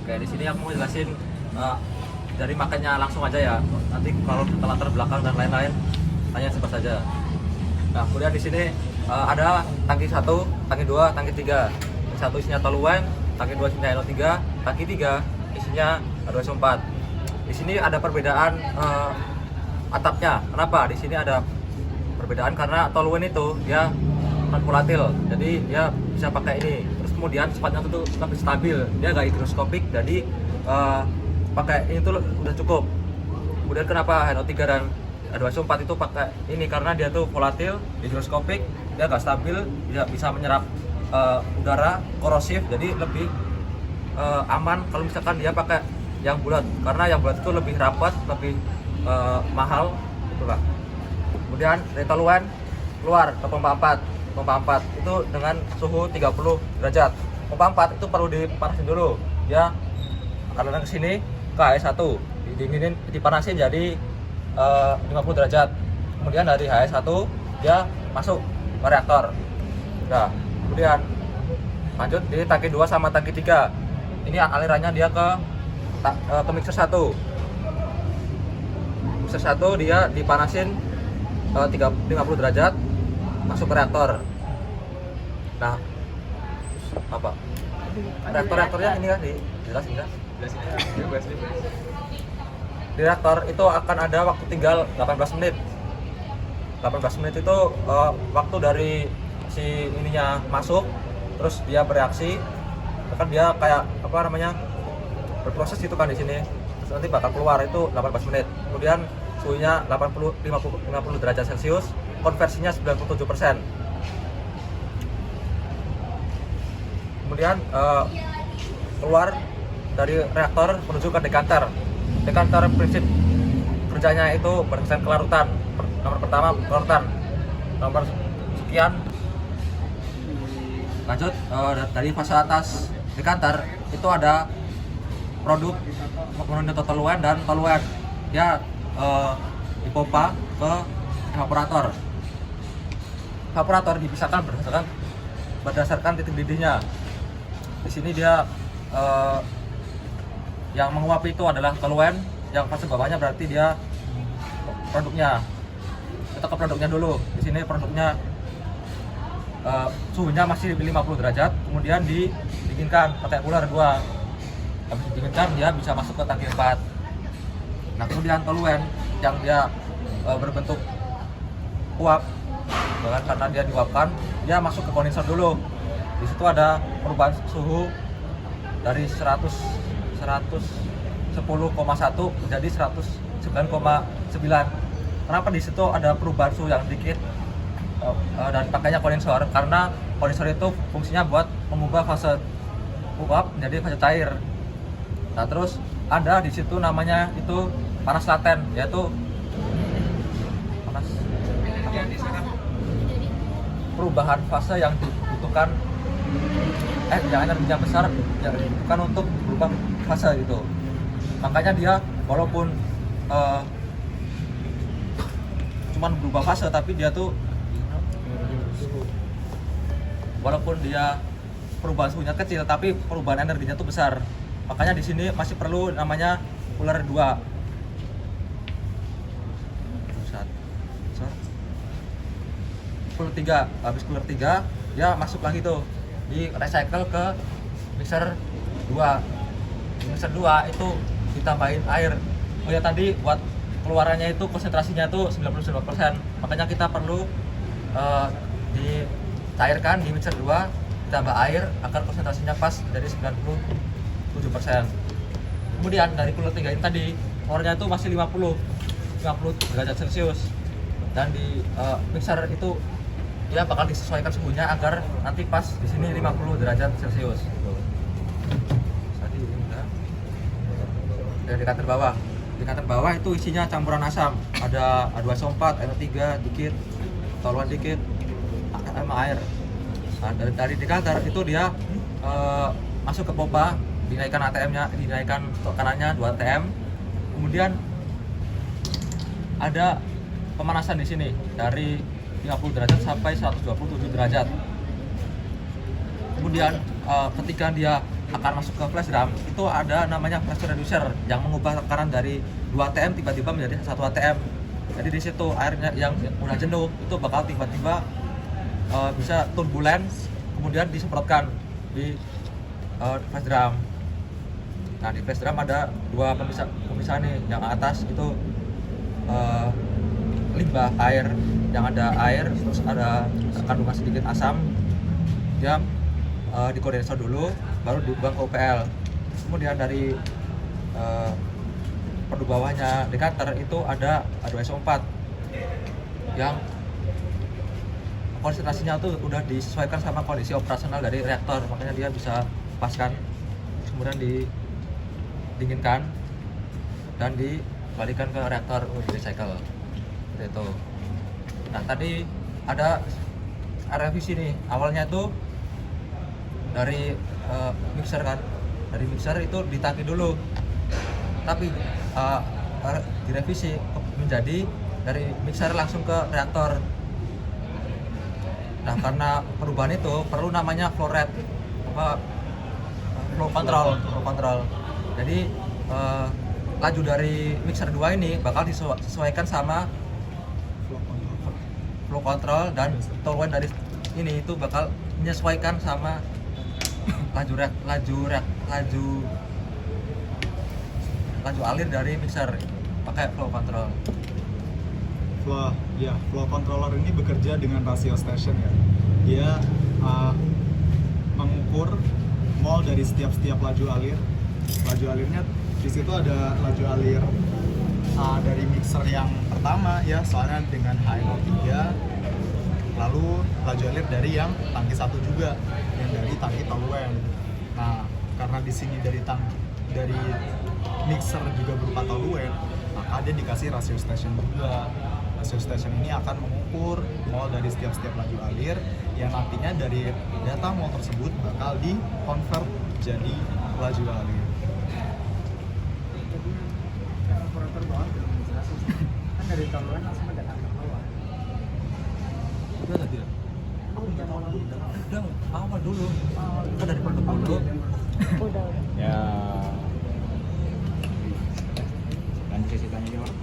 Oke, di sini aku mau jelasin dari makannya langsung aja ya. Nanti kalau latar belakang dan lain-lain tanya cepat saja. Nah, kemudian di sini ada tangki 1, tangki 2, tangki 3. Tangki 1 isinya toluene, tangki 2 isinya NO3, tangki 3 isinya H2SO4. Di sini ada perbedaan atapnya. Kenapa? Di sini ada perbedaan karena toluene itu dia non volatil, jadi dia bisa pakai ini. Terus kemudian sifatnya itu lebih stabil, dia nggak higroskopik, jadi pakai ini tuh udah cukup. Kemudian kenapa NO3 dan H2SO4 itu pakai ini, karena dia tuh volatil, higroskopik, dia nggak stabil, bisa menyerap udara, korosif, jadi lebih aman kalau misalkan dia pakai yang bulat, karena yang bulat itu lebih rapat, lebih mahal, gitu lah. Kemudian dari toluene keluar ke pompa 4. Pompa 4 itu dengan suhu 30 derajat. Pompa 4 itu perlu dipanasin dulu ya, karena ke sini ke HS1 didinginin, dipanasin jadi 50 derajat. Kemudian dari HS1 dia masuk ke reaktor. Nah, kemudian lanjut di tangki 2 sama tangki 3. Ini alirannya dia ke mixer 1. Mixer 1 dia dipanasin 50 derajat, masuk ke reaktor. Nah, apa? Reaktornya ini kan dijelasin kan? Di reaktor itu akan ada waktu tinggal 18 menit. 18 menit itu waktu dari si ininya masuk, terus dia bereaksi, kan dia kayak apa namanya, berproses itu kan di sini. Terus nanti bakal keluar itu 18 menit. Kemudian suhunya 50 derajat Celcius, konversinya 97%. Kemudian keluar dari reaktor menuju ke dekanter. Dekanter prinsip kerjanya itu berdasarkan kelarutan. Nomor pertama kelarutan, nomor sekian. Lanjut dari fase atas dekanter itu ada produk mengandung toluene dan toluene. Dia dipompa ke evaporator. Evaporator dipisahkan berdasarkan titik didihnya. Di sini dia yang menguap itu adalah toluene, yang fase bawahnya berarti dia produknya. Kita ke produknya dulu. Di sini produknya suhunya masih 50 derajat, kemudian didinginkan pakai cooler 2. Habis didinginkan dia bisa masuk ke tangki 4. Nah, kemudian toluene yang dia berbentuk uap, bahkan karena dia diuapkan, dia masuk ke kondensor dulu. Di situ ada perubahan suhu dari 110,1 menjadi 109,9. Kenapa di situ ada perubahan suhu yang dikit dan pakainya kondensor? Karena kondensor itu fungsinya buat mengubah fase uap menjadi fase cair. Nah, terus ada di situ namanya itu panas laten, yaitu perubahan fase yang dibutuhkan yang energinya besar yang dibutuhkan untuk berubah fase gitu. Makanya dia walaupun cuman berubah fase, tapi dia tuh walaupun dia perubahan suhunya kecil tapi perubahan energinya tuh besar. Makanya di sini masih perlu namanya cooler 2. Cooler 3, habis cooler 3 dia masuk lagi tuh di recycle ke mixer 2. Mixer 2 itu ditambahin air. Oh ya, tadi buat keluarannya itu konsentrasinya tuh 99%. Makanya kita perlu dicairkan di mixer 2, ditambah air agar konsentrasinya pas dari 97%. Kemudian dari cooler 3 ini tadi keluarnya itu masih 50 derajat Celcius. Dan di mixer itu dia bakal disesuaikan suhunya agar nanti pas di sini 50 derajat Celcius gitu. Tadi udah. Dan di dekanter bawah. Di dekanter bawah itu isinya campuran asam. Ada H2SO4, NO3 dikit, toluene dikit, sama air. Nah, dari dekanter itu dia masuk ke pompa, dinaikkan ATM-nya, dinaikkan tekanannya 2 atm. Kemudian ada pemanasan di sini dari 50 derajat sampai 127 derajat. Kemudian ketika dia akan masuk ke flash drum itu ada namanya pressure reducer yang mengubah tekanan dari 2 atm tiba-tiba menjadi 1 atm. Jadi di situ airnya yang udah jenuh itu bakal tiba-tiba bisa turbulence, kemudian disemprotkan di flash drum. Nah di flash drum ada dua pemisah nih, yang atas itu limbah air, yang ada air terus ada kandungan sedikit asam, dia dikondensor dulu baru dibuang ke UPL. Kemudian dari perdu bawahnya decanter itu ada H2SO4 yang konsentrasinya tuh udah disesuaikan sama kondisi operasional dari reaktor, makanya dia bisa paskan, kemudian didinginkan dan dibalikan ke reaktor untuk recycle itu. Nah tadi ada revisi nih, awalnya itu dari mixer kan, dari mixer itu ditangki dulu, tapi direvisi menjadi dari mixer langsung ke reaktor. Nah karena perubahan itu perlu namanya flow rate, flow control. Jadi laju dari mixer 2 ini bakal disesuaikan sama flow control, dan toluen dari ini itu bakal menyesuaikan sama laju alir dari mixer pakai flow control. Flow controller ini bekerja dengan ratio station ya. Dia mengukur mol dari setiap laju alir. Laju alirnya di situ ada laju alir dari mixer yang pertama ya, soalnya dengan HNO3, lalu laju alir dari yang tangki 1 juga, yang dari tangki toluen. Nah, karena di sini dari mixer juga berupa toluen, maka dia dikasih ratio station juga. Ratio station ini akan mengukur mol dari setiap laju alir yang nantinya dari data mol tersebut bakal di-convert jadi laju alir. Operator bawah belum menjelaskan kan dari toluen langsung ke decanter bawah. Udah nggak dia? Udah awal dulu, kan dari protokol dulu. Ya lanjut sesi tanya jawab.